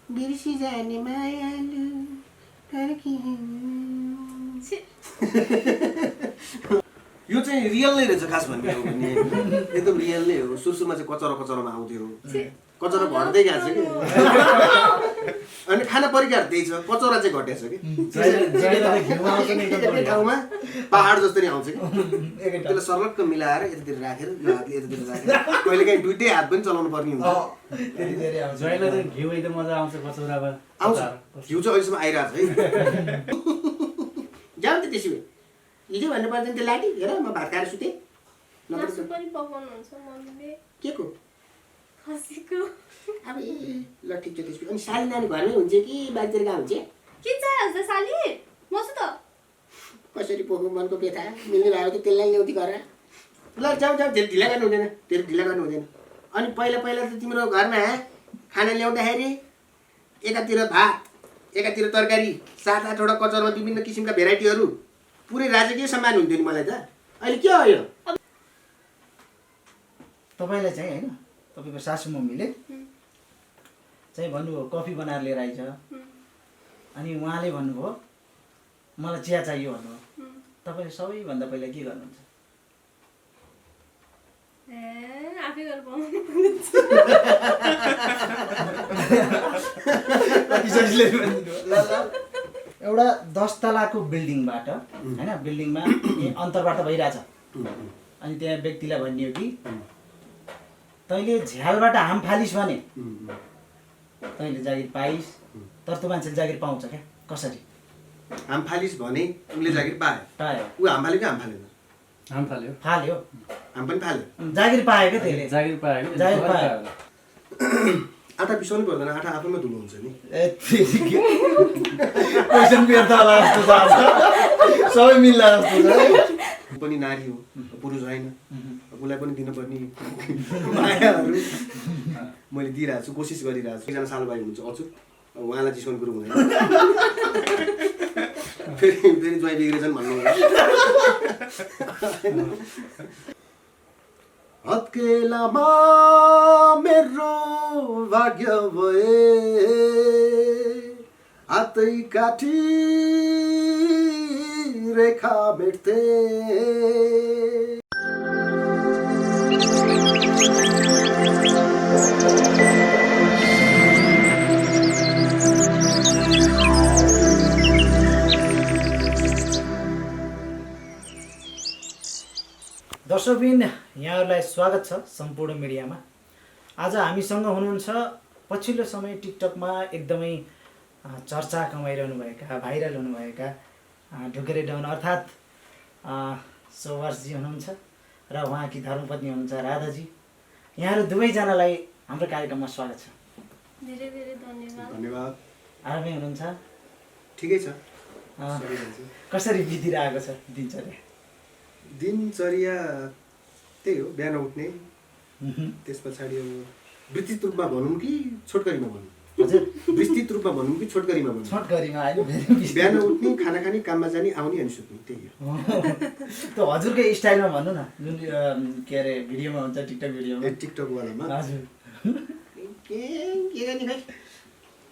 बिर्सी जाने मायालु यो चाहिँ रियल नै रहेछ खास भन्ने हो भने एकदम रियल नै हो। सुरुमा चाहिँ कचरोमा आउँथ्यो, कचरो घट्दै गएको छ कि अनि खाना परिकार त्यही छ, कचौरा चाहिँ घटेको छ कि एकै ठाउँमा पहाड जस्तो नि आउँछ कि त्यसलाई सर्लक्क मिलाएर यतातिर राखेर यो हातले यतातिर राखेर कहिलेकाहीँ दुइटै हात पनि चलाउनु पर्ने हुन्छ। आउँछ घिउ चाहिँ अहिलेसम्म आइरहेको छ है। जाउँ त त्यसो भए हिजो भन्नु पर्दैन त्यो लाटी हेर म भात खाएर सुतेँ। के को अब ल ठिक छ त्यसपछि। अनि साली नानी घरमै हुन्छ कि बाहिरतिर कहाँ हुन्छ? के चाहिन्छ साली? म छु त। कसरी पोखौँ मनको व्यथा मिल्ने लाग्यो कि त्यसलाई ल्याउँथी घर। ल जाउँ धेरै ढिला गर्नु हुँदैन। अनि पहिला त तिम्रो घरमा खाना ल्याउँदाखेरि एकातिर भात एकातिर तरकारी 7-8वटा कचौरामा विभिन्न किसिमका भेराइटीहरू पुरै राजकीय सम्मान हुन्थ्यो नि मलाई त। अहिले के हो यो? तपाईँलाई चाहिँ होइन तपाईँको सासू मम्मीले चाहिँ भन्नुभयो कफी बनाएर लिएर आइज, अनि उहाँले भन्नुभयो मलाई चिया चाहियो भन्नुभयो। तपाईँले सबैभन्दा पहिला के गर्नुहुन्छ? आफै गरेर एउटा 10 तलाको बिल्डिङबाट होइन बिल्डिङमा अन्तरबाट भइरहेछ अनि त्यहाँ व्यक्तिलाई भनियो कि तैँले झ्यालबाट हाम फालिस् भने तैँले जागिर पाइस्, तर त्यो मान्छेले जागिर पाउँछ क्या? कसरी हाम फालिस् भने उसले जागिर पायो? ऊ हाम फाल्यो कि हाम फालेन? फाल्यो। हाम पनि फाल्यो, जागिर पायो क्या त्यसले? जागिर पायो। आँटा पिसाउनु पर्दैन, आँटा आफैमा धुलो हुन्छ नि। क्वेसन व्यर्थ होला जस्तो छ, सबै मिल्ला जस्तो छ। पनि नारी हो, पुरुष होइन, उसलाई पनि दिनुपर्ने मायाहरू मैले दिइरहेको छु, कोसिस गरिरहेको छु। एकजना सालबाई हुनुहुन्छ अचुक, उहाँलाई जिस्काउने कुरो हुँदैन। फेरि ज्वाइँ बिग्रेछन् भन्नु हत्केलामा मेरो भाग्य भए हातै काटी रेखा मेट्थे। दर्शकबिन यहाँहरूलाई स्वागत छ सम्पूर्ण मिडियामा। आज हामीसँग हुनुहुन्छ पछिल्लो समय टिकटकमा एकदमै चर्चा कमाइरहनुभएका भाइरल हुनुभएका ढुकेरे डाउन अर्थात् सोवार्सजी हुनुहुन्छ र उहाँकी धर्मपत्नी हुनुहुन्छ राधाजी। यहाँहरू दुवैजनालाई हाम्रो कार्यक्रममा स्वागत छ। धेरै धेरै धन्यवाद। आरामै हुनुहुन्छ? ठिकै छ। कसरी बितिरहेको छ दिनचर्या? त्यही हो, बिहान उठ्ने, त्यस पछाडि अब विस्तृत रूपमा भनौँ कि छोटकरीमा भनौँ? हजुर, विस्तृत रूपमा भनौँ कि छोटकरीमा भनौँ? छोटकरीमा होइन, बिहान उठ्ने, खाना खाने, काममा जाने, आउने अनि सुत्ने, त्यही हो। त्यो हजुरकै स्टाइलमा भन्नु न, जुन के अरे भिडियोमा हुन्छ टिकटक भिडियोमा। टिकटकवालामा हजुर के गर्ने भाइ?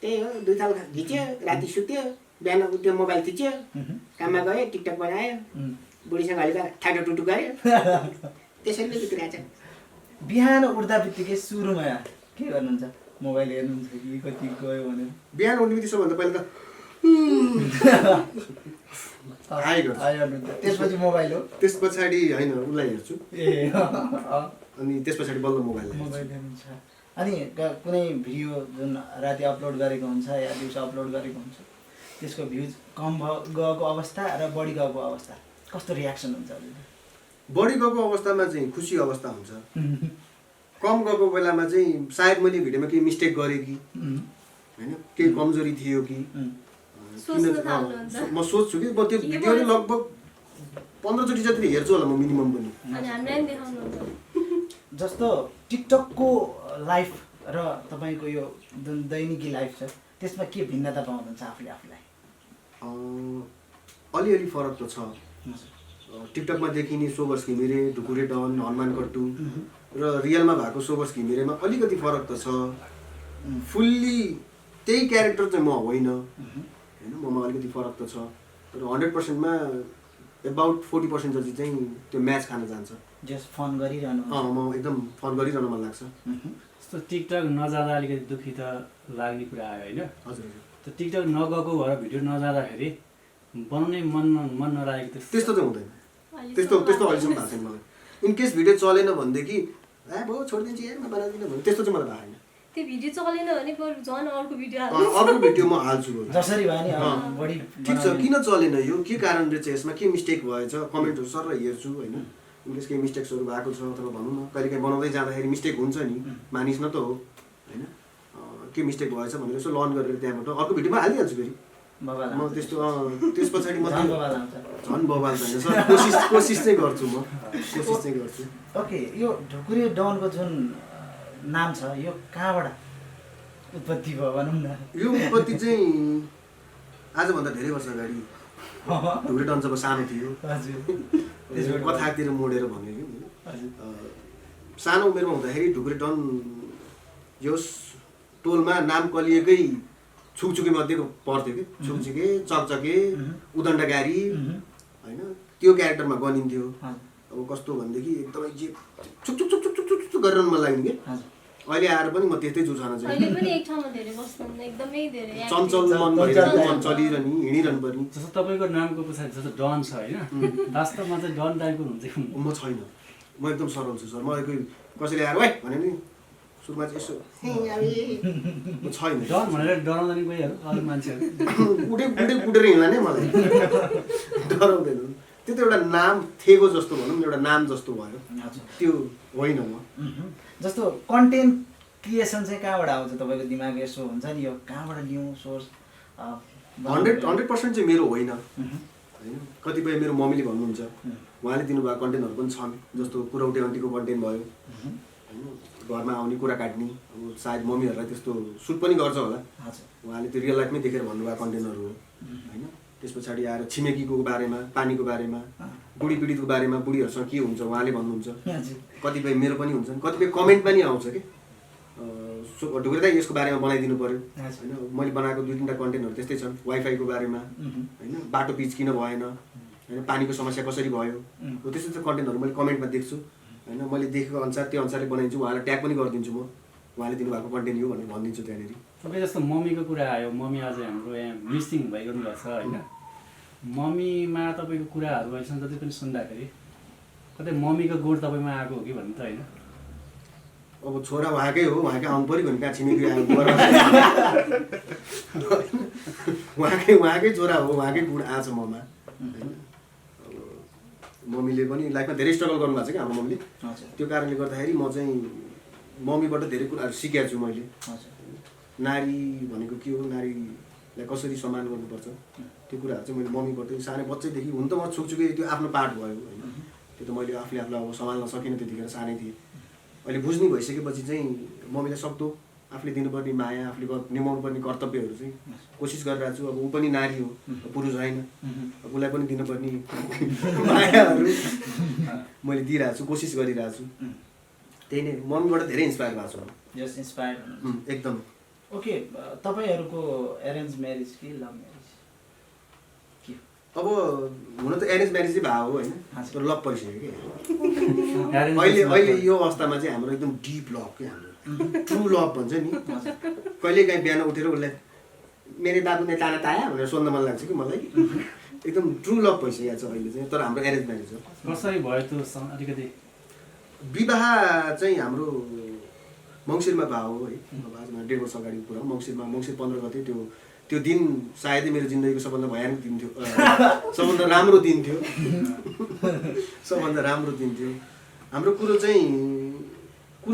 त्यही हो, 2 ताल घिच्यो, राति सुत्यो, बिहान उठ्यो, मोबाइल थिच्यो, काममा गयो, टिकटक बनायो, बुढीसँग अलिक ठाडो टुटु गऱ्यो, त्यसरी नै बितिरहेको छ। बिहान उठ्दा बित्तिकै सुरुमा के गर्नुहुन्छ? मोबाइल हेर्नुहुन्छ कि कति गयो भनेर? बिहान उठ्ने बित्तिकै सबभन्दा पहिला त हाई गर्छु, त्यसपछि मोबाइल हो, त्यस पछाडि होइन उसलाई हेर्छु, अनि त्यस पछाडि बल्ल मोबाइल हेर्नुहुन्छ। अनि कुनै भिडियो जुन राति अपलोड गरेको हुन्छ या दिउँसो अपलोड गरेको हुन्छ त्यसको भ्युज कम गएको अवस्था र बढी गएको अवस्था कस्तो रियाक्सन हुन्छ? बढी गएको अवस्थामा चाहिँ खुसी अवस्था हुन्छ, कम गएको बेलामा चाहिँ सायद मैले भिडियोमा केही मिस्टेक गरेँ कि होइन, केही कमजोरी थियो कि म सोच्छु कि त्यो भिडियो लगभग 15 चोटि जति हेर्छु होला म मिनिमम पनि। जस्तो टिकटकको लाइफ र तपाईँको यो जुन दैनिकी लाइफ छ त्यसमा के भिन्नता पाउनुहुन्छ आफूलाई? अलिअलि फरक त छ। टिकटकमा देखिने सोबर्स घिमिरे, ढुकुरे डन, हनुमान कट्टु र रियलमा भएको सोबर्स घिमिरेमा अलिकति फरक त छ। फुल्ली त्यही क्यारेक्टर चाहिँ म होइन होइन, ममा अलिकति फरक त छ, तर 100%मा एबाउट 40% जति चाहिँ त्यो म्याच खान जान्छ। जस्ट फन गरिरहनु। म एकदम फन गरिरहन मन लाग्छ। जस्तो टिकटक नजाँदा अलिकति दुःखी त लाग्ने कुरा आयो होइन। हजुर त्यो टिकटक नगएको भएर भिडियो नजाँदाखेरि बनाउनै मन नलागेको त्यस्तो चाहिँ हुँदैन, त्यस्तो अहिलेसम्म भएको छैन मलाई। इनकेस भिडियो चलेन भनेदेखि भयो छोडिदिन्छु यार म बनाउँदिनँ भने त्यस्तो चाहिँ मलाई भएको छैन। त्यो भिडियो चलेन भने बरु झन् अर्को भिडियो अर्को भिडियो म हाल्छु। जसरी भयो नि बढी ठिक छ, किन चलेन यो, के कारणले चाहिँ यसमा के मिस्टेक भएछ, कमेन्टहरू सर हेर्छु होइन। इनकेस केही मिस्टेक्सहरू भएको छ अथवा भनौँ न कहिलेकाहीँ बनाउँदै जाँदाखेरि मिस्टेक हुन्छ नि, मानिस न त हो होइन, के मिस्टेक भएछ भनेर यसो लर्न गरेर त्यहाँबाट अर्को भिडियोमा हालिहाल्छु फेरि म। त्यस्तो त्यस पछाडि म झन् बवाल छैन सर, कोसिस चाहिँ गर्छु म, कोसिस चाहिँ गर्छु। ओके, यो ढुकुरे डनको जुन नाम छ यो कहाँबाट उत्पत्ति भयो भनौँ न? यो उत्पत्ति चाहिँ आजभन्दा धेरै वर्ष अगाडि ढुकुरे डन जब सानो थियो, कथातिर मोडेर भन्यो कि सानो उमेरमा हुँदाखेरि ढुकुरे डन यस टोलमा नाम कलिएकै छुकछुके मध्येको पर्थ्यो कि, छुकछुके चकचके उदण्डकारी होइन, त्यो क्यारेक्टरमा गनिन्थ्यो। अब कस्तो भनेदेखि एकदमै जे छुक गरेर मन लाग्ने कि अहिले आएर पनि म त्यस्तै छु छाना चाहिँ चञ्चल मन भइरहेको, मन चलिरहने हिँडिरहनु पर्ने। जस्तो तपाईँको नामको पछाडि जस्तो डन छ होइन, वास्तवमा चाहिँ डन टाइपको हुन्छ कि म छैन, म एकदम सरल छु सर। मलाई कोही कसैले आएर वाइ भने नि सुरुमा चाहिँ यसो म छैन। डन भनेर डराउँदैन गइहाल्यो अरू मान्छेहरू उडेर हिँड्ला नै मलाई डराउँदैन। त्यो त एउटा नाम थिएको जस्तो भनौँ न, एउटा नाम जस्तो भयो, त्यो होइन म। जस्तो कन्टेन्ट क्रिएसन चाहिँ कहाँबाट आउँछ तपाईँको दिमाग? यसो हुन्छ नि यो कहाँबाट लिउँ सोर्स? 100% चाहिँ मेरो होइन होइन, कतिपय मेरो मम्मीले भन्नुहुन्छ, उहाँले दिनुभएको कन्टेन्टहरू पनि छन्। जस्तो कुरौटे अन्तीको कन्टेन्ट भयो होइन, घरमा आउने कुरा काट्ने, अब सायद मम्मीहरूलाई त्यस्तो सुट पनि गर्छ होला, उहाँले त्यो रियल लाइफमै देखेर भन्नुभएको कन्टेन्टहरू हो होइन। त्यस पछाडि आएर छिमेकीको बारेमा, पानीको बारेमा, बुढी पीडितको बारेमा, बुढीहरूसँग के हुन्छ उहाँले भन्नुहुन्छ। कतिपय मेरो पनि हुन्छन्, कतिपय कमेन्ट पनि आउँछ कि ढुकुरे दाइ यसको बारेमा बनाइदिनु पर्यो होइन। मैले बनाएको 2-3टा कन्टेन्टहरू त्यस्तै छन्, वाइफाईको बारेमा होइन, बाटो पिच किन भएन होइन, पानीको समस्या कसरी भयो, त्यस्तो चाहिँ कन्टेन्टहरू मैले कमेन्टमा देख्छु होइन। मैले देखेको अनुसार त्यो अनुसारले बनाइदिन्छु, उहाँलाई ट्याग पनि गरिदिन्छु म, उहाँले दिनुभएको कन्टेन्ट हो भनेर भनिदिन्छु त्यहाँनिर। तपाईँ जस्तो मम्मीको कुरा आयो, मम्मी आज हाम्रो यहाँ मिसिङ भइरहनु भएको छ होइन। मम्मीमा तपाईँको कुराहरू अहिलेसम्म जति पनि सुन्दाखेरि कतै मम्मीको गुण तपाईँमा आएको हो कि भन्नु त होइन? अब छोरा उहाँकै हो, उहाँकै आउनु पऱ्यो भने कहाँ छिमेकी आउनु उहाँकै छोरा हो, उहाँकै गुण आएको छ ममा होइन। अब मम्मीले पनि लाइफमा धेरै स्ट्रगल गर्नुभएको छ कि हाम्रो मम्मीले, त्यो कारणले गर्दाखेरि म चाहिँ मम्मीबाट धेरै कुराहरू सिकेको छु मैले। नारी भनेको के हो, नारीलाई कसरी सम्मान गर्नुपर्छ, त्यो कुराहरू चाहिँ मैले मम्मीबाट सानै बच्चैदेखि, हुन त म छुकछुकै त्यो आफ्नो पार्ट भयो होइन, त्यो त मैले आफूलाई अब सम्हाल्न सकिनँ त्यतिखेर, सानै थिएँ। अहिले बुझ्ने भइसकेपछि चाहिँ मम्मीलाई सक्दो आफूले दिनुपर्ने माया, आफूले निभाउनु पर्ने कर्तव्यहरू चाहिँ कोसिस गरिरहेको छु। अब ऊ पनि नारी हो, पुरुष होइन, उसलाई पनि दिनुपर्ने मायाहरू मैले दिइरहेको छु, कोसिस गरिरहेको छु। त्यही नै मम्मीबाट धेरै इन्सपायर भएको छु। जस्ट इन्सपायर एकदम। ओके, तपाईँहरूको एरेन्ज म्यारेज कि लभ म्यारेज? अब हुन त एरेन्ज म्यारेजै भएको होइन, तर लभ परिसक्यो कि अहिले यो अवस्थामा चाहिँ हाम्रो एकदम डिप लभ के, हाम्रो ट्रु लभ भन्छ नि। कहिलेकाहीँ बिहान उठेर उसलाई मेरो बाबु ने ताना ताया भनेर सोध्न मन लाग्छ कि मलाई, एकदम ट्रु लभ भइसकेको छ अहिले चाहिँ। तर हाम्रो एरेन्ज म्यारेज हो। कसरी भयो त्यो अलिकति? विवाह चाहिँ हाम्रो मङ्सिरमा भयो है, अब आजमा 1.5 वर्ष अगाडिको कुरा हो। मङ्सिर 15 गते त्यो दिन सायदै मेरो जिन्दगीको सबभन्दा भयानक दिन थियो, सबभन्दा राम्रो दिन थियो, सबभन्दा राम्रो दिन थियो। हाम्रो कुरो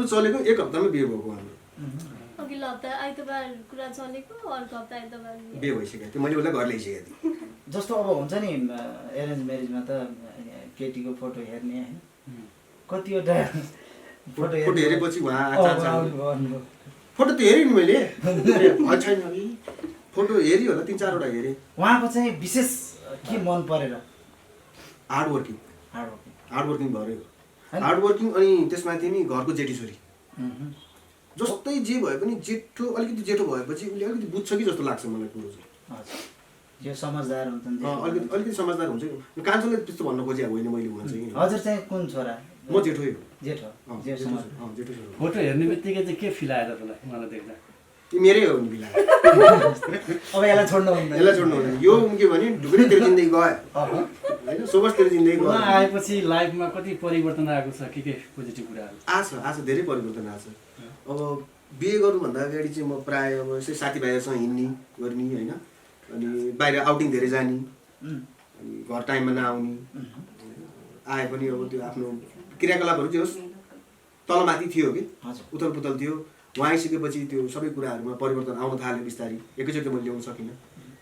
चलेको 1 हप्तामै बिहे भएको हाम्रो। अघिल्लो हप्ता आइतबार कुरा चलेको, अर्को हप्ता आइतबार बिहे भइसकेको थियो, मैले उसलाई घर ल्याइसकेको थिएँ। जस्तो अब हुन्छ नि एरेन्ज म्यारेजमा त केटीको फोटो हेर्ने होइन, कतिवटा फोटो हेरेपछि उहाँ फोटो त हेरेँ नि मैले, छैन फोटो हेरी होला 3-4वटा हेरेँ। उहाँको चाहिँ विशेष के मन परेर? हार्डवर्किङ भएर हार्डवर्किङ अनि त्यसमाथि नि घरको जेठी छोरी जस्तै जे भए पनि अलिकति जेठो भएपछि उसले अलिकति बुझ्छ कि जस्तो लाग्छ मलाई कुरो चाहिँ। हजुर यो समझदार हुन्छन् अलिकति समझदार हुन्छ। कान्छोले त्यस्तो भन्न खोजेको होइन मैले भन्छ कि। हजुर चाहिँ कुन छोरा? म जेठो हो। जेठो जेठो जेठो छोरा। फोटो हेर्ने बित्तिकै चाहिँ के फिल आयो तपाईँलाई मलाई देख्दा? यो मेरै हो नि बिला। अब यसलाई छोड्नु हुँदैन। यसलाई छोड्नु हुँदैन। यो के भने ढुक्कै तेरो जिन्दगी गयो होइन, सोबस तेरो जिन्दगी गयो। उहाँ आएपछि लाइफमा कति परिवर्तन आएको छ, के पोजिटिभ कुराहरू? आछ धेरै परिवर्तन आछ। अब बिहे गर्नुभन्दा अगाडि चाहिँ म प्रायः अब यसै साथीभाइहरूसँग हिँड्ने गर्ने होइन, अनि बाहिर आउटिङ धेरै जाने, अनि घर टाइममा नआउने, आए पनि अब त्यो आफ्नो क्रियाकलापहरू त्यो तलमाथि थियो कि उथल पुथल थियो। उहाँ आइसकेपछि त्यो सबै कुराहरूमा परिवर्तन आउन थाल्यो बिस्तारै। एकैचोटि मैले ल्याउन सकिनँ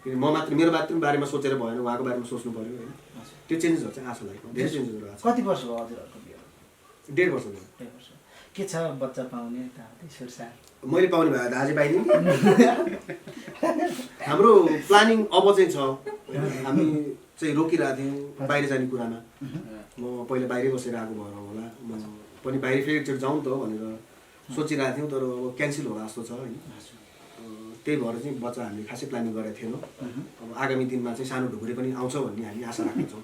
किन मेरो मात्र बारेमा सोचेर भएन, उहाँको बारेमा सोच्नु पऱ्यो होइन। त्यो चेन्जेसहरू चाहिँ आछ लाइफमा, धेरै चेन्जेसहरू आएको छ। कति वर्ष भयो हजुरहरूको बिहे? 1.5 वर्ष भयो। 1.5 वर्ष। के छ बच्चा पाउने सुरसार? मैले पाउने भए अझै पाइदिउँ। हाम्रो प्लानिङ अब चाहिँ छ। हामी चाहिँ रोकिरहेको थियौँ बाहिर जाने कुरामा। म पहिला बाहिरै बसेर आएको भएर होला, म पनि बाहिर फेरि एकचोटि जाउँ त भनेर सोचिरहेको थियौँ, तर अब क्यान्सल होला जस्तो छ होइन। त्यही भएर चाहिँ बच्चा हामीले खासै प्लानिङ गरेका थिएनौँ। अब आगामी दिनमा चाहिँ सानो ढुकुरी पनि आउँछ भन्ने हामी आशा राख्छौँ।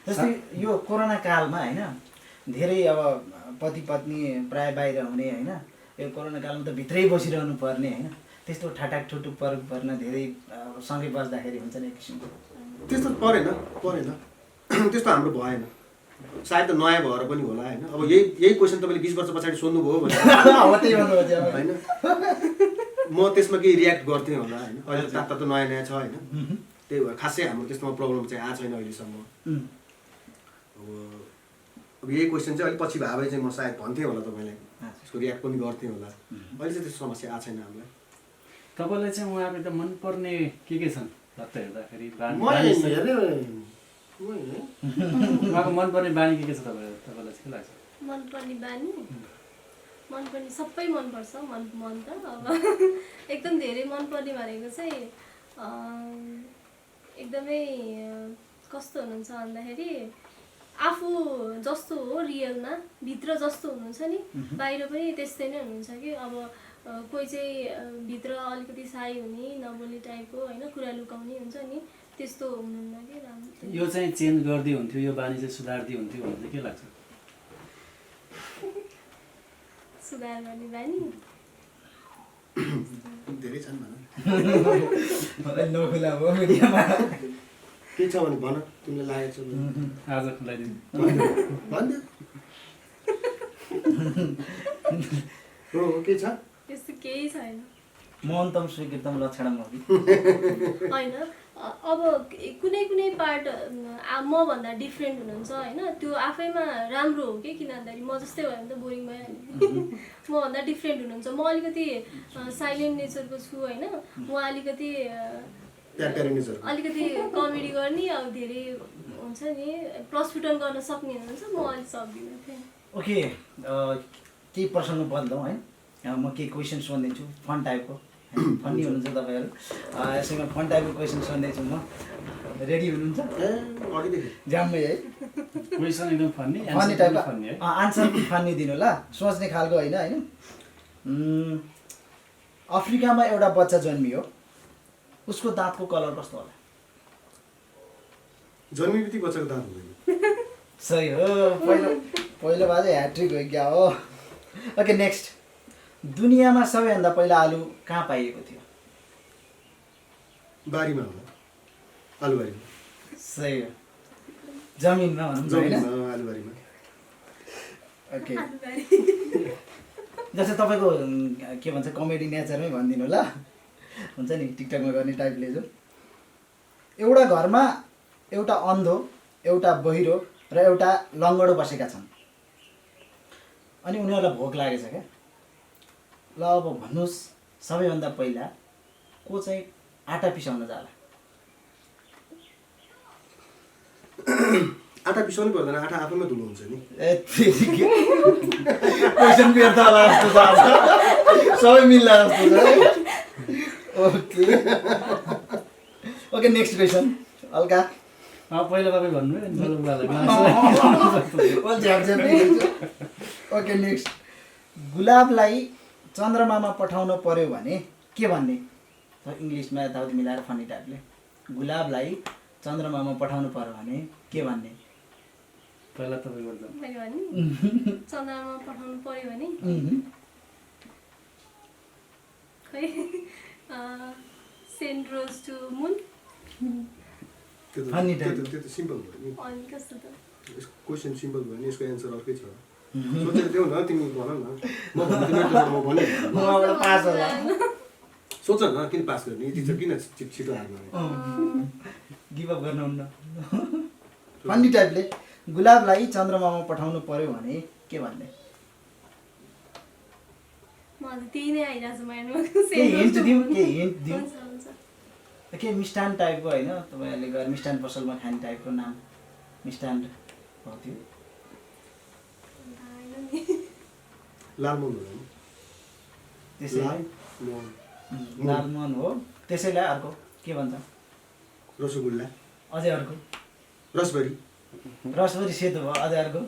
जस्तै यो कोरोना कालमा होइन धेरै अब पति पत्नी प्राय बाहिर हुने होइन, यो कोरोना कालमा त भित्रै बसिरहनु पर्ने होइन, त्यस्तो ठाटाक ठुटुक पर्न धेरै सँगै बस्दाखेरि हुन्छ नि एक किसिमको। त्यस्तो परेन त्यस्तो हाम्रो भएन। सायद त नयाँ भएर पनि होला होइन। अब यही क्वेसन तपाईँले 20 वर्ष पछाडि सोध्नुभयो भने होइन म त्यसमा केही रियाक्ट गर्थेँ होला होइन। अहिले त नयाँ छ होइन, त्यही भएर खासै हाम्रो त्यस्तोमा प्रब्लम चाहिँ आएको छैन अहिलेसम्म। अब यही क्वेसन चाहिँ अलिक पछि भए भए चाहिँ म सायद भन्थेँ होला तपाईँलाई, त्यसको रियाक्ट पनि गर्थेँ होला। अहिले चाहिँ त्यस्तो समस्या आएको छैन हामीलाई। तपाईँलाई चाहिँ उहाँको एकदम मनपर्ने के छन् जस्तो हेर्दाखेरि? उहाँको मनपर्ने बानी के छ तपाईँलाई के लाग्छ? मनपर्ने बानी मनपर्ने सबै मनपर्छ। मन त अब एकदम धेरै मनपर्ने भनेको चाहिँ एकदमै कस्तो हुनुहुन्छ भन्दाखेरि आफू जस्तो हो रियलमा, भित्र जस्तो हुनुहुन्छ नि बाहिर पनि त्यस्तै नै हुनुहुन्छ कि। अब कोही चाहिँ भित्र अलिकति साई हुने नबोल्ने टाइपको होइन, कुरा लुकाउने हुन्छ नि, त्यस्तो हुनुहुन्न कि राम्रो। यो चाहिँ चेन्ज गर्दै हुन्थ्यो, यो बानी चाहिँ सुधार्दै हुन्थ्यो भन्ने के लाग्छ? सुधार गर्ने बानी धेरै छन् भन। मलाई नखुला भयो मिडियामा। के छ भने भन, तिमीलाई लागेको छ आज खुलाइदिनु भन्दै हो। के छ? त्यस्तो केही छैन। मोहन्तम स्वीकृतम लक्षणम हो कि होइन। अब कुनै पार्ट मभन्दा डिफ्रेन्ट हुनुहुन्छ होइन, त्यो आफैमा राम्रो हो कि। किन भन्दाखेरि म जस्तै भयो भने त बोरिङ भइहाल्यो। मभन्दा डिफ्रेन्ट हुनुहुन्छ। म अलिकति साइलेन्ट नेचरको छु होइन, म अलिकति कमेडी गर्ने, अब धेरै हुन्छ नि प्रस्फुटन गर्न सक्ने हुनुहुन्छ, म अलिक सक्दिनँ थिएँ। ओके, केही प्रश्न बदलौँ है। म केही क्वेसन सोध्दैछु फन टाइपको, फन्नी हुनुहुन्छ तपाईँहरू। यसैमा फन टाइपको क्वेसन सोध्दैछु म, रेडी हुनुहुन्छ? जाम्मै है, क्वेसन एकदम फन्नी टाइपको फन्नी है, आन्सर पनि फन्नी दिनु ल, सोच्ने खालको होइन होइन। अफ्रिकामा एउटा बच्चा जन्मियो, उसको दाँतको कलर कस्तो होला? जन्मेबित्तिकै बच्चाको दाँत हुँदैन। सही हो, पहिलो बाजे ह्याट्रिक हो क्या हो। ओके नेक्स्ट, दुनियाँमा सबैभन्दा पहिला आलु कहाँ पाइएको थियो? बारीमा होला, आलुबारीमा। सही हो, जमिनमा भनौँ होइन, आलुबारीमा। ओके, जस्तै तपाईँको के भन्छ कमेडी नेचरमै भनिदिनु ल, हुन्छ नि टिकटकमा गर्ने टाइपले जो। एउटा घरमा एउटा अन्धो, एउटा बहिरो र एउटा लङ्गडो बसेका छन्, अनि उनीहरूलाई भोक लागेछ क्या। ल अब भन्नुहोस्, सबैभन्दा पहिला को चाहिँ आटा पिसाउन जाला? आटा पिसाउनु पर्दैन, आटा आफैमा धुलो हुन्छ नि। क्वेसन व्यर्थ होला जस्तो छ, सबै मिल्ला जस्तो छ। ओके ओके नेक्स्ट क्वेसन हल्का पहिला तपाईँ भन्नु है। ओके नेक्स्ट, गुलाबलाई चन्द्रमामा पठाउनु पर्यो भने के भन्ने? इङ्ग्लिसमा यताउति मिलाएर फनी टाइपले गुलाबलाई चन्द्रमामा पठाउनु पर्यो भने के भन्ने? पहिला तपाईँ गर्दा मैले भने चन्द्रमा पठाउनु पर्यो भने खै send rose to moon funny त्यो त सिम्पल भयो नि अनि कस्तो त यसको क्वेसन सिम्पल भयो नि यसको एन्सर अर्कै छ सोचेर देऊ न तिमी भन न म भने पास होला सोच न किन पास गर्ने यति छ किन छिटो हार्नु गिभ अप गर्नुहुन्न फन्नी टाइपले गुलाबलाई चन्द्रमामा पठाउनु पर्यो भने के भन्ने? मलाई त्यही नै आइरहेको छ माइन्डमा केही हिन्ट दिउँ हुन्छ हुन्छ के मिष्टान टाइपको होइन तपाईँहरूले गएर मिष्टान पसलमा खाने टाइपको नाम मिष्टान हो त्यो लालमोहन हो त्यसैलाई लालमोहन हो त्यसैलाई अर्को के भन्छ? रसगुल्ला अझै अर्को रसबरी रसभरी सेतो भयो अझै अर्को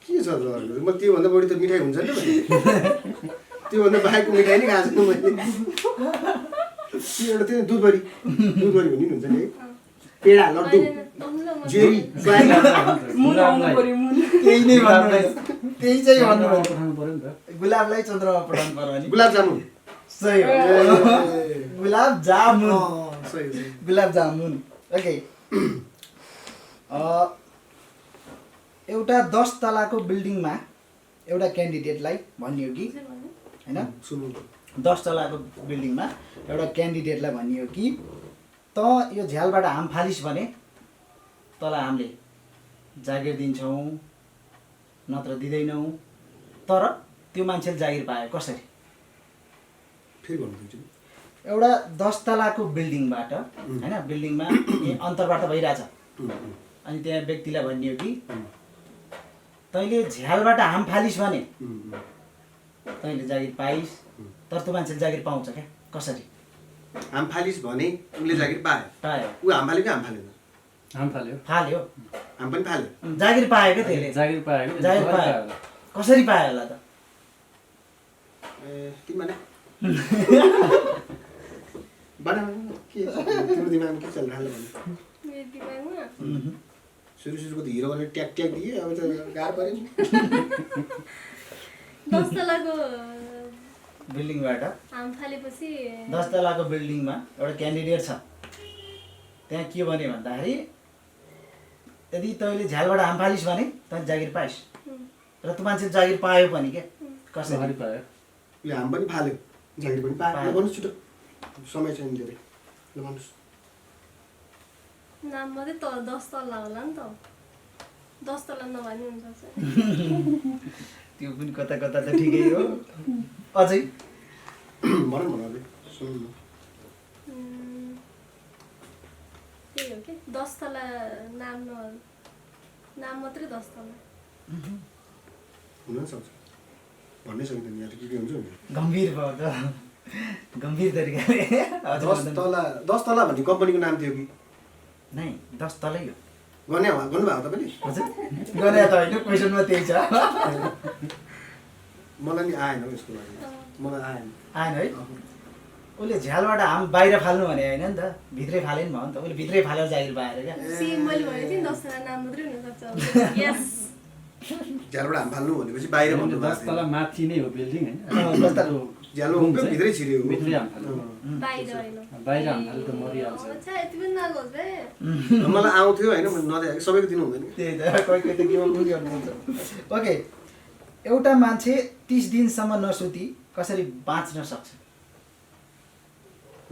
के छ त अर्को म त्योभन्दा बढी त मिठाई हुन्छ नि त्योभन्दा बाहेक मिठाई नै खाएको छु मैले त्यो एउटा त्यो दुधबरी दुधबरी भन्ने हुन्छ नि पेडा लड्डु जेरी त्यही नै भन्नु त्यही चाहिँ भन्नु पठाउनु पर्यो नि त गुलाबलाई चन्द्रमा पठाउनु पर्यो भने गुलाब जामुन सही हो गुलाब जामुन सही हो गुलाब जामुन ओके एउटा 10 तलाको बिल्डिङमा एउटा क्यान्डिडेटलाई भनियो कि होइन सुन्नु 10 तलाको बिल्डिङमा एउटा क्यान्डिडेटलाई भनियो कि त यो झ्यालबाट हाम फालिस् भने तँलाई हामीले जागिर दिन्छौँ नत्र दिँदैनौँ तर त्यो मान्छेले जागिर पायो कसरी? फेरि भन्नु एउटा 10 तलाको बिल्डिङबाट होइन बिल्डिङमा अन्तर्बाट भइरहेछ अनि त्यहाँ व्यक्तिलाई भनियो कि तैँले झ्यालबाट हाम फालिस् भने तैँले जागिर पाइस् तर त्यो मान्छेले जागिर पाउँछ क्या कसरी? हाम फालिस् भने उसले जागिर पायो पायो ऊ हाम फाल्यो कि हाम फालेन हाम फाल्यो फाल्यो हाम पनि फाल्यो जागिर पायो क्या त्यसले जागिर पायो जागिर पायो कसरी पायो होला त? ए तिमी भने बना के तिम्रो दिमागमा के चलिरहेको भने मेरो दिमागमा सुरुको त हिरो गरेर ट्याक ट्याक दियो अब त गाह्रो पऱ्यो नि 10 तलाको बिल्डिङबाट हाम फालेपछि 10 तलाको बिल्डिङमा एउटा क्यान्डिडेट छ त्यहाँ के भने भन्दाखेरि यदि तैँले झ्यालबाट हाम फालिस् भने तैँले जागिर पाइस् र त्यो मान्छे जागिर पायो पनि क्या कसरी पायो उसले हाम पनि फाल्यो जागिर पनि पायो ल भन्नुहोस् छिटो समय छैन धेरै ल भन्नुहोस् नाम मात्रै 10 तला होला नि त 10 तला नभनी हुन्छ त्यो पनि कता कता त ठिकै हो अझै भन भन सुन्नु त्यही हो कि 10 तला नाम नाम मात्रै 10 तला हुन सक्छ भन्नै सक्दैन यहाँ त के हुन्छ नि गम्भीर भयो त गम्भीर तरिकाले 10 तला भन्ने कम्पनीको नाम थियो कि नै 10 तलै हो गर्नुभएको तपाईँले हजुर गरे त होइन क्वेसनमा त्यही छ मलाई नि आएन यसको लागि मलाई आएन आएन है उसले झ्यालबाट हाम बाहिर फाल्नु भने होइन नि त भित्रै फाले नि भयो नि त उसले भित्रै फालेर जागिर पाएर क्या सेम मैले भनेको थिएँ 10 तला नाम मात्रै हुनसक्छ यस झ्यालबाट हाम फाल्नु भनेपछि बाहिर भन्नु 10 तला माथि नै हो बिल्डिङ होइन झ्यालो भित्रै छिर्यो भित्रै हाम फाल्यो बाहिर होइन बाहिर हाम फाल्यो त मरिहाल्छ अच्छा यति पनि नगोस् बे मलाई आउँथ्यो होइन नदिएको सबैको दिनु हुँदैन त्यही त कोही कोही त के पनि गर्नुहुन्छ ओके एउटा मान्छे 30 दिनसम्म नसुती कसरी बाँच्न सक्छ?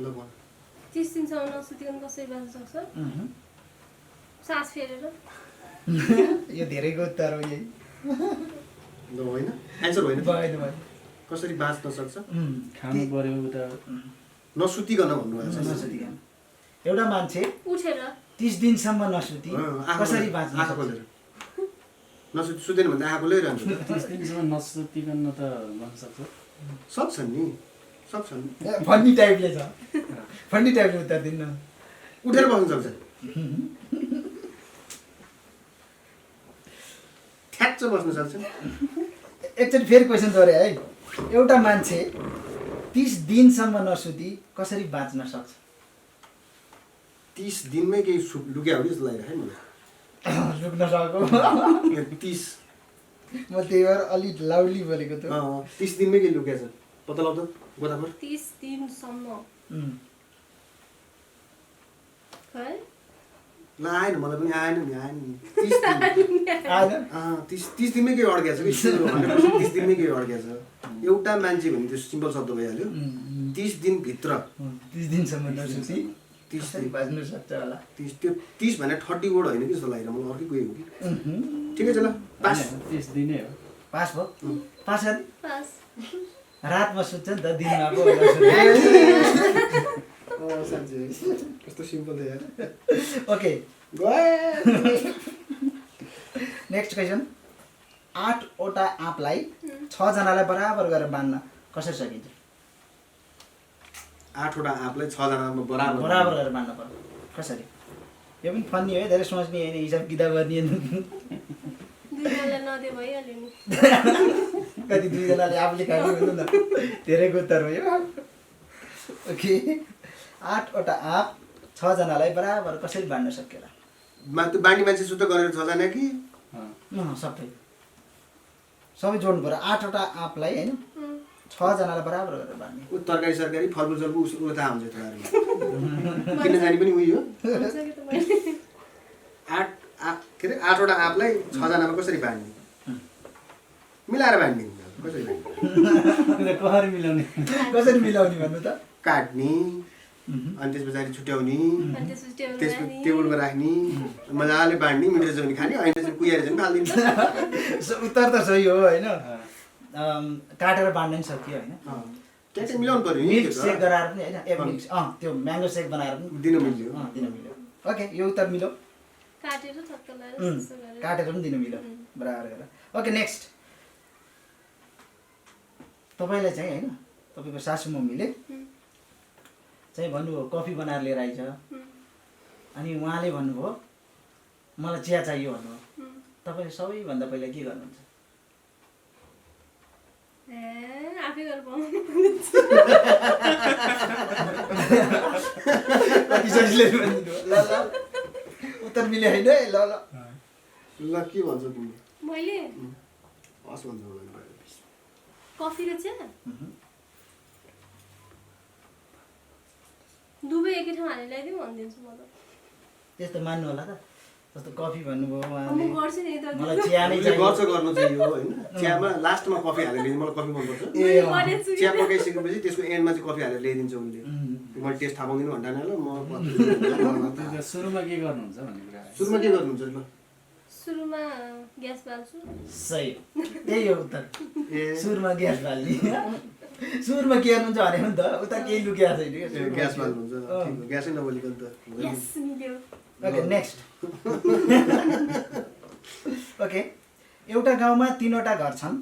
ल भन 30 दिनसम्म नसुतिकन कसरी बाँच्न सक्छ? सास फेरेर यो धेरैको उत्तर हो यही ल होइन एन्सर होइन भएन भएन कसरी बाँच्न सक्छ खानु पर्यो त नसुतिकन भन्नुभएको छ नसुतिकन एउटा मान्छे उठेर 30 दिनसम्म नसुती कसरी बाँच्न आँखा सक्छ? खोलेर सुत्दैन भने आँखा खोलेर रहन्छ 30 दिनसम्म नसुतिकन त बस्न सक्छ सक्छन् नि सक्छन् फन्नी टाइपले छ फन्नी टाइपले उत्तर दिन्न उठेर बस्न सक्छ ठ्याक्च बस्न सक्छन् एकचोटि फेरि क्वेसन दोहोऱ्याए है। एउटा मान्छे 30 दिनसम्म नसुती कसरी बाँच्न सक्छ? 30 दिनमै केही लुक्या हो कि जस्तो लागिरहेको है मलाई। लुक्न सक्यो। 30 म त्यही भएर अलिक लाउडली बोलेको त। 30 दिनमै केही लुक्या छ पत्ता लाउ त गोदाफर। 30 दिनसम्म है ल आएन मलाई पनि आएन नि 30 दिन आएन? 30 दिनमै केही अड्किया छ कि 30 दिनमै केही अड्किया छ। एउटा मान्छे भने त्यो सिम्पल शब्द भइहाल्यो। 30 दिनभित्र 30 दिनसम्म नसुती 30 कसरी बाँच्न सक्छ होला? 30 त्यो 30 भने 30 वर्ड होइन कि जस्तो लागिरहेको मलाई अर्कै कोही हो कि। ठिकै छ ल पास। 30 दिनै हो। पास भयो? पास गरी पास रातमा सुत्छ नि त दिनमा पो साँच्चै कस्तो सिम्पल थियो यार। ओके गए नेक्स्ट क्वेसन 8वटा आँपलाई 6 जनालाई बराबर गरेर बाँध्न कसरी सकिन्छ? 8वटा आँपलाई 6 जनामा बराबर बराबर गरेर बाँध्न पर्यो कसरी? यो पनि फन्नी है, धेरै सोच्ने होइन, हिसाब किताब गर्ने। दुईजनालाई नदिए भइहाल्यो नि। कति 2 जनाले आफूले खाने भन्नु न, धेरैको उत्तर हो यो। ओके 8वटा आँप 6 जनालाई बराबर कसरी बाँड्न सकिएला? त्यो बानी मान्छे सुत्त गरेर 6 जना कि सबै जोड्नु पर्यो। 8वटा आँपलाई होइन 6 जनालाई बराबर गरेर बाँड्ने। ऊ तरकारी सरकारी फलफुल सलफुल उसले थाहा हुन्छ थोरै किन जाने पनि उही हो। 8वटा आँपलाई 6 जनामा कसरी बाँड्ने? मिलाएर बाँड्ने कसरी बाँड्ने? कसरी मिलाउने? कसरी मिलाउने भन्नु त? काट्ने अनि त्यस पछाडि छुट्याउने अनि त्यसपछि त्यसपछि टेबलमा राख्ने मजाले बाँड्ने मिठो चाहिँ खाने होइन चाहिँ कुहिएर चाहिँ फालिदिन्छ। उत्तर त सही हो होइन, काटेर बाँड्न नि सकियो होइन। ट्याक्कै मिलाउनु पर्यो मिल्क सेक गराएर पनि होइन, त्यो म्याङ्गो सेक बनाएर पनि दिन मिल्यो। दिन मिल्यो। ओके यो उत्तर मिल्यो, काटेर ठक्क लगाएर त्यसो गरेर काटेर पनि दिन मिल्यो बराबर गरेर। ओके नेक्स्ट तपाईँलाई चाहिँ होइन तपाईँको सासू मम्मीले चाहिँ भन्नुभयो कफी बनाएर लिएर आइज, अनि उहाँले भन्नुभयो मलाई चिया चाहियो भन्नुभयो, तपाईँले सबैभन्दा पहिला के गर्नुहुन्छ? आफै गरेर पाउनु। कति सजिलै भनिदिनु ल ल उत्तर मिल्यो होइन है। ल ल ल के भन्छ तिमीले? मैले हस् भन्छ कफी र चिया दुवै एकै ठाउँ हालेर ल्याइदिउँ भनिदिन्छु म त। त्यस्तो मान्नु होला त, जस्तो कफी भन्नुभयो म उहाँले, गर्छु नि त। मलाई चिया नै उसले गर्छ गर्नु चाहिँ हो होइन। चियामा लास्टमा कफी हालेर ल्याइदिन्छ, मलाई कफी मनपर्छ। मैले गरेछु चिया पकाइसकेपछि त्यसको एन्डमा चाहिँ कफी हालेर ल्याइदिन्छ उसले। मैले टेस्ट थाहा पाउँदिनँ भन्दा ल म सुरुमा के गर्नुहुन्छ भन्ने कुरा? सुरुमा के गर्नुहुन्छ ल? सुरुमा ग्यास बाल्छु। सही त्यही हो उत्तर। सुरुमा ग्यास बाल्ने। सुरुमा के गर्नुहुन्छ भने नि त उता केही लुकिया छैन क्या। ग्यास बाल्नुहुन्छ, ग्यासै नबोलिकन त यस मिल्यो। ओके नेक्स्ट ओके एउटा गाउँमा 3वटा घर छन्,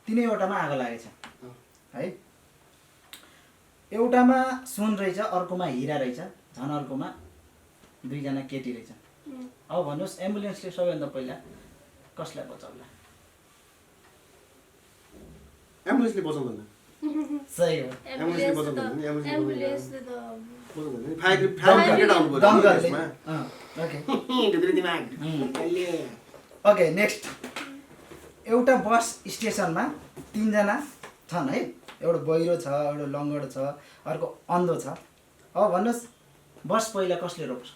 3वटामा आगो लागेछ है। एउटामा सुन रहेछ, अर्कोमा हिरा रहेछ, झन् अर्कोमा 2 जना केटी रहेछ। अब भन्नुहोस् एम्बुलेन्सले सबैभन्दा पहिला कसलाई बचाउला? एम्बुलेन्सले बचाउँदैन। सही हो। एम्बुलेन्सले त फायर ब्रिगेड आउनु पर्यो दमकलले। यसमा। ओके ढुक्रे दिमाग अहिले ओके नेक्स्ट एउटा बस स्टेसनमा 3 जना छन् है, एउटा बहिरो छ, एउटा लङ्गडो छ, अर्को अन्धो छ। अब भन्नुहोस् बस पहिला कसले रोक्छ?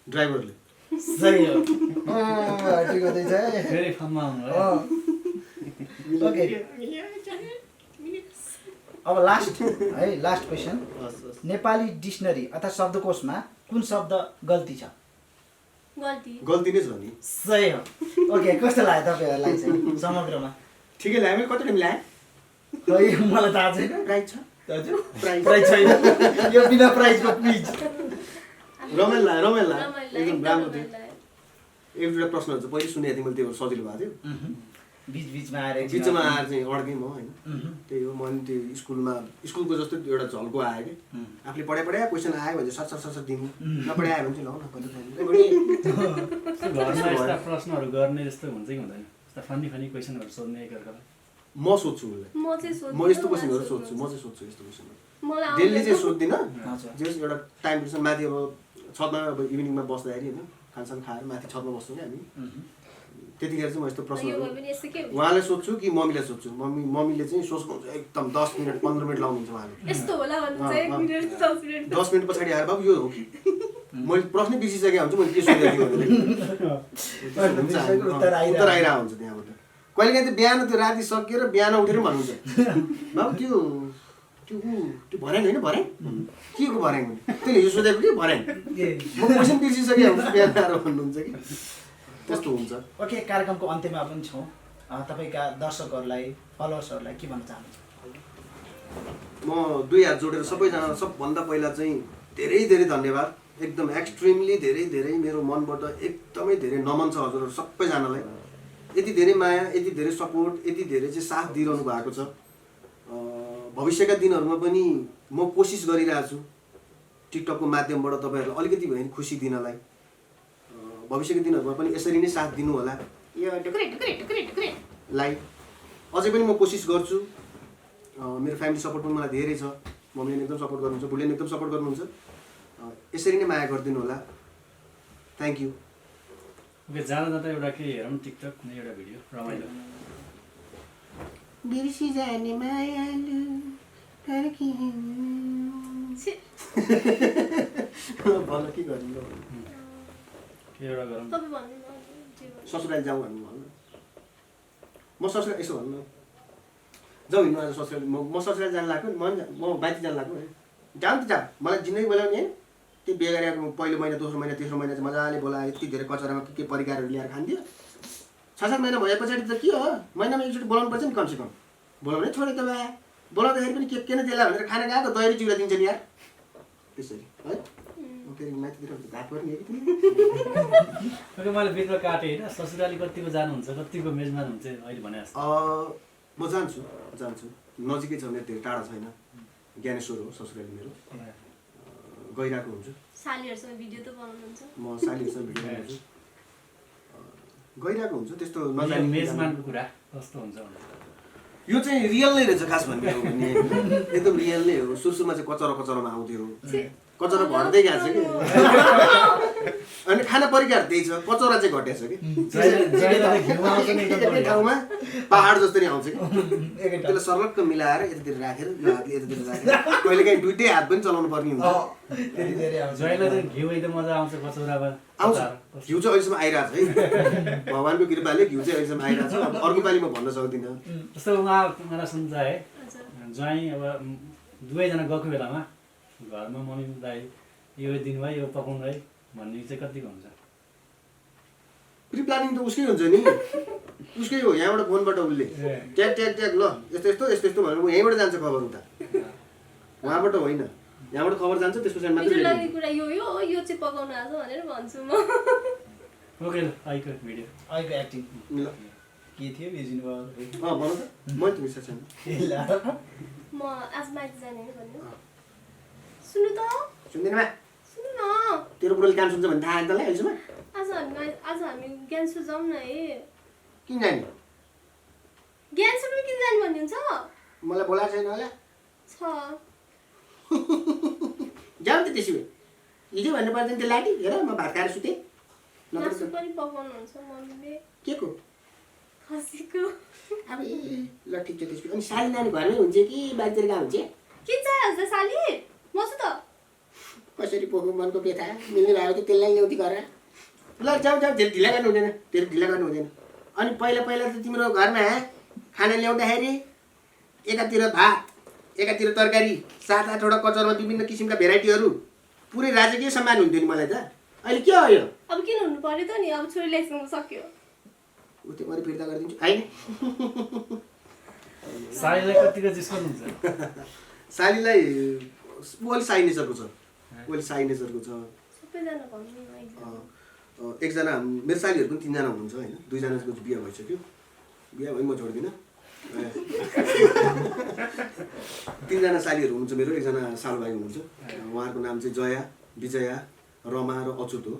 ड्राइभरले। सही हो। ठिक हुँदैछ है। फेरि फर्ममा आउनु है। ओके अब लास्ट है, लास्ट क्वेसन। नेपाली डिक्सनरी अर्थात् शब्दकोशमा कुन शब्द गल्ती छ? गल्ती नै छ नि। सही हो। ओके कस्तो लाग्यो तपाईँहरूलाई चाहिँ समग्रमा? ठिकै लाग्यो। कति टाइम ल्याए? खै मलाई थाहा छैन। प्राइज छ? हजुर प्राइज प्राइज छैन, यो बिना प्राइजको क्विज। रमाइलो लाग्यो, रमाइलो लाग्यो, एकदम राम्रो थियो। लाग्यो। एक दुईवटा प्रश्नहरू चाहिँ पहिले सुनेको थिएँ मैले, त्यो सजिलो भएको थियो। बिचमा आएर बिचमा आएर चाहिँ अड्केँ म होइन। त्यही हो, मैले त्यो स्कुलको जस्तो एउटा झल्को आयो कि आफूले पढाइ क्वेसन आयो भने सर दिनु, नपढाइ आयो भने चाहिँ ल न कति घरमा यस्ता प्रश्नहरू गर्ने जस्तो हुन्छ कि हुँदैन? यस्ता फनी क्वेसनहरू सोध्ने एकअर्कालाई? म सोध्छु उसलाई, म चाहिँ सोध्दिनँ, म यस्तो क्वेसनहरू उहाँ सोध्छु, म चाहिँ सोध्छु यस्तो क्वेसनहरू। मलाई डेली चाहिँ आउँदैन। सोध्दिनँ, हजुर। जस एउटा टाइम पिछन माथि अब छतमा अब इभिनिङमा बस्दाखेरि होइन खानसान खाएर माथि छतमा बस्छौँ क्या हामी, त्यतिखेर चाहिँ म यस्तो यो प्रश्नहरू भयो भने यस्तो के हुन्छ? उहाँलाई सोध्छु कि मम्मीलाई सोध्छु। मम्मीले चाहिँ सोच्नुहुन्छ एकदम 10 मिनट 15 मिनट लाउनुहुन्छ उहाँले। यस्तो होला भन्नुहुन्छ 1 मिनेट 10 मिनेट 10 मिनट पछाडि आएर बाबु यो हो कि मैले प्रश्नै बिर्सिसकेको हुन्छु मैले के सोधेको थिएँ भनेर उत्तर उत्तर आइरहेको हुन्छ त्यहाँबाट। कहिलेकाहीँ त बिहान त्यो राति सकिएर बिहान उठेर भन्नुहुन्छ बाबु त्यो भर्याङ होइन भर्याङ के को भर्याङ त्यसले हिजो सोधेको कि भर्याङ म क्वेसन बिर्सिसकेको हुन्छु बिहान आएर भन्नुहुन्छ कि त्यस्तो हुन्छ। ओके, कार्यक्रमको अन्त्यमा पनि छौँ। तपाईँका दर्शकहरूलाई फलोवर्सहरूलाई के भन्न चाहनुहुन्छ? म दुई हात जोडेर सबैजना सबभन्दा पहिला चाहिँ धेरै धेरै धन्यवाद, एकदम एक्सट्रिमली धेरै मेरो मनबाट एकदमै धेरै नमन छ हजुरहरू सबैजनालाई। यति धेरै माया, यति धेरै सपोर्ट, यति धेरै चाहिँ साथ दिइरहनु भएको छ। भविष्यका दिनहरूमा पनि म कोसिस गरिरहेको छु टिकटकको माध्यमबाट तपाईँहरूलाई अलिकति भए पनि खुसी दिनलाई। भविष्यका दिनहरूमा पनि यसरी नै साथ दिनु होला यो लाई अझै पनि म कोसिस गर्छु। मेरो फ्यामिली सपोर्ट पनि मलाई धेरै छ, मम्मीले एकदम सपोर्ट गर्नुहुन्छ, बुढीले एकदम सपोर्ट गर्नुहुन्छ। यसरी नै माया गरिदिनु होला। Thank you. ओके, जाँदा एउटा के हेरौँ टिकटक कुनै एउटा भिडियो रमाइलो। बिर्सी जाने मायालु छी, भन के गर्नु के एउटा गरौँ? तपाईँ भन्नु न, जे भन्नु। ससुराली जाउँ भन्नु भन्न। म ससुराली यसो भन्नु जाउँ हिँड्नु आज ससुराली। म ससुराली जानु लाग्यो म बाइती जानु लाग्यो जाउँ त जाउँ। मलाई जिन्दगी बोलाउने होइन त्यो बिहे गरेको पहिलो महिना दोस्रो महिना तेस्रो महिना चाहिँ मजाले बोलायो। यति धेरै कचरामा के परिकारहरू ल्याएर खान्थ्यो। 6-7 महिना भए पछाडि त के हो महिनामा एकचोटि बोलाउनु पर्छ नि कमसेकम। बोलाउनै छोडे त बा बोलाउँदाखेरि पनि के नै त्यसलाई भनेर खाना गएको दही र चिउरा दिन्छ नि यार त्यसरी है। फेरि माथितिर घाट पर्ने कि ओके, मैले बिचमा काटेँ होइन। ससुराली कतिको जानुहुन्छ, कतिको मेजबान हुन्छ अहिले भने जस्तो? म जान्छु नजिकै छ, मेरो धेरै टाढा छैन। ज्ञानेश्वर हो ससुराली मेरो। गइरहेको हुन्छु। सालीहरूसँग भिडियो त बनाउनुहुन्छ? म सालीहरूसँग भिडियो बनाउँछु, गइरहेको हुन्छु। त्यस्तो नजाने मेजबानको कुरा कस्तो हुन्छ? यो चाहिँ रियल नै रहेछ खास भन्ने हो भने एकदम रियल नै हो। सुरुमा चाहिँ कचरामा आउँथ्यो, कचरा घट्दै गएको छ कि अनि खाना परिकार त्यही छ, कचरा चाहिँ घटेको छ कि एकै ठाउँमा पहाड जस्तो नै आउँछ कि त्यसलाई सर्लक्क मिलाएर यतातिर राखेर यो हातले यतातिर राखेर कहिलेकाहीँ दुइटै हात पनि चलाउनु पर्ने हुन्छ। ज्वाइँलाई त घिउ एकदम मजा आउँछ कचौरामा। आउँछ घिउ चाहिँ अहिलेसम्म आइरहेको छ है, भगवान्को कृपाले घिउ चाहिँ अहिलेसम्म आइरहेको छ। अब अर्को पालि म भन्न सक्दिनँ। जस्तो उहाँलाई सुन्छ है, ज्वाइँ अब दुवैजना गएको बेलामा घरमा मम्मी दाइ यो दिन भयो यो पकाउनु है भन्ने चाहिँ कतिको हुन्छ? प्रि प्लानिङ त उसकै हुन्छ नि, उसकै हो। यहाँबाट फोनबाट उसले ट्याग ल यस्तो भनेर ऊ यहीँबाट जान्छ खबर उता, उहाँबाट होइन यहाँबाट खबर जान्छ। त्यस पछाडि मिठो लाग्ने मात्रै कुरा यो चाहिँ पकाउनु आज भनेर भन्छु म। ओके, आइको भिडियो अहिलेको एक्टिङ ल के थियो बिर्सिनु भयो? भन त म त बिर्सेको छैन। म आज माइती जाने भन्नु। सुन्नु त, सुन्दिनँ सुन्नु न, तेरो बुढोले काम सुन्छ भने थाहा तँलाई अहिलेसम्म? आज हामी ज्ञानसु जाउँ न है। किन जाने? ज्ञानसु पनि किन जाने भन्नुहुन्छ? मलाई बोलाएको छैन होला। छ जाउँ त त्यसो भए। हिजो भन्नु पर्दैन त्यो लाटी हेर म भात खाएर सुतेँ। मासु पनि पकाउनुहुन्छ मम्मीले, के को? खसीको। अब ल ठिक छ त्यसपछि। अनि साली नानी घरमै हुन्छ कि बाहिरतिर कहाँ हुन्छ? के चाहिहाल्छ साली? मसु त कसरी पोखौँ मनको व्यथा मिल्ने भएको थियो त्यसलाई ल्याउँथी गर। ल जाउँ ढिला गर्नु हुँदैन, तेरो ढिला गर्नु हुँदैन। अनि पहिला त तिम्रो घरमा खाना ल्याउँदाखेरि एकातिर भात एकातिर तरकारी 7-8वटा कचौरमा विभिन्न किसिमका भेराइटीहरू पुरै राजकीय सम्मान हुन्थ्यो नि मलाई त। अहिले के हो यो? अब किन हुनु पर्यो त नि, अब छोरी ल्याइसक्नु सक्यो। ऊ त्यो मैले फिर्ता गरिदिन्छु होइन। सालीलाई कतिको जिस्काउनुहुन्छ? सालीलाई ऊ अलिक साई नेचरको छ, ऊ अलिक साई नेचरको छ। सबैजना भन्नु न एकजना। एकजना मेरो सालीहरू पनि 3जना हुनुहुन्छ होइन, 2जनाको चाहिँ बिहा भइसक्यो। बिहा भयो म छोड्दिनँ। 3जना सालीहरू हुनुहुन्छ मेरो, एकजना सालु भाइ हुनुहुन्छ। उहाँहरूको नाम चाहिँ जया, विजया, रमा र अच्युत हो।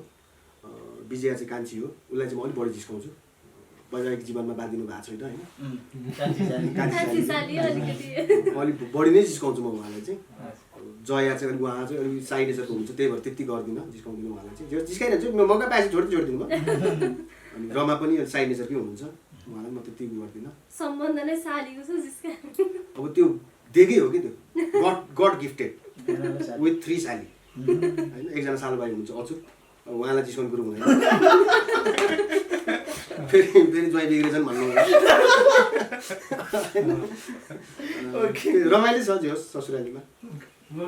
विजया चाहिँ कान्छी हो, उसलाई चाहिँ म अलिक बढी जिस्काउँछु। वैवाहिक जीवनमा बाँधिनु भएको छैन होइन कान्छी जाली। कान्छी साली अलिकति अलिक बढी नै जिस्काउँछु म उहाँलाई चाहिँ जया चाहिँ अलिक उहाँ चाहिँ अलिक साइड नेचरको हुन्छ त्यही भएर त्यति गर्दिनँ जिस्काउँदिनँ उहाँलाई चाहिँ जो जिस्काइरहन्छु मौका पाएपछि जोडिदिनु भयो अनि रमा पनि साइड नेचरकै हुनुहुन्छ उहाँलाई म त्यति गर्दिनँ सम्बन्ध नै सालीको छ जिस्का अब त्यो दिएकै हो कि त्यो गड गिफ्टेड विथ 3 साली होइन एकजना सालबाई हुनुहुन्छ अचुक अब उहाँलाई जिस्काउने कुरो हुँदैन फेरि ज्वाइँ बिग्रेछन् भन्नु रमाइलो छ जे होस् ससुरालीमा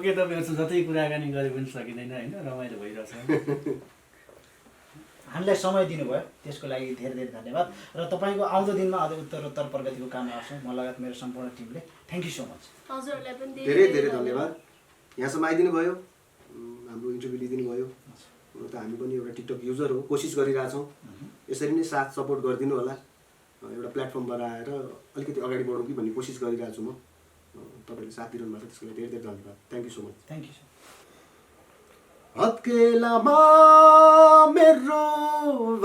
के तपाईँहरूसँग जति कुराकानी गरे पनि सकिँदैन होइन रमाइलो भइरहेछ हामीलाई समय दिनुभयो त्यसको लागि धेरै धेरै धन्यवाद र तपाईँको आउँदो दिनमा अझ उत्तरोत्तर प्रगतिको काममा आउँछौँ म लगायत मेरो सम्पूर्ण टिमले थ्याङ्क यू सो मच हजुरहरूलाई पनि धेरै धेरै धन्यवाद यहाँसम्म आइदिनु भयो हाम्रो इन्टरभ्यू लिइदिनु भयो त हामी पनि एउटा टिकटक युजर हो कोसिस गरिरहेछौँ यसरी नै साथ सपोर्ट गरिदिनु होला एउटा प्लेटफर्मबाट आएर अलिकति अगाडि बढौँ कि भन्ने कोसिस गरिरहेको छु म तपाईँहरूले साथ दिइरहनु भएको छ त्यसको लागि धेरै धेरै धन्यवाद thank you so much thank you हत्केलामा मेरो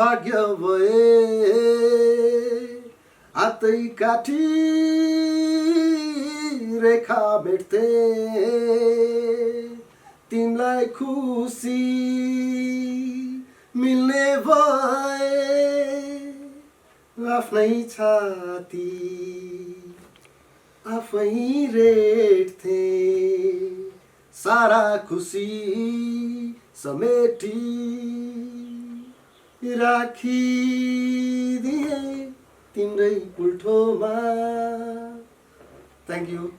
भाग्य भए हातै काटी रेखा मेट्थे तिमीलाई खुसी मिल्ने भए आफ्नै छाती आफै रेट्थे सारा खुसी समेटी राखिदिए तिम्रै पुल्ठोमा थ्याङ्क यू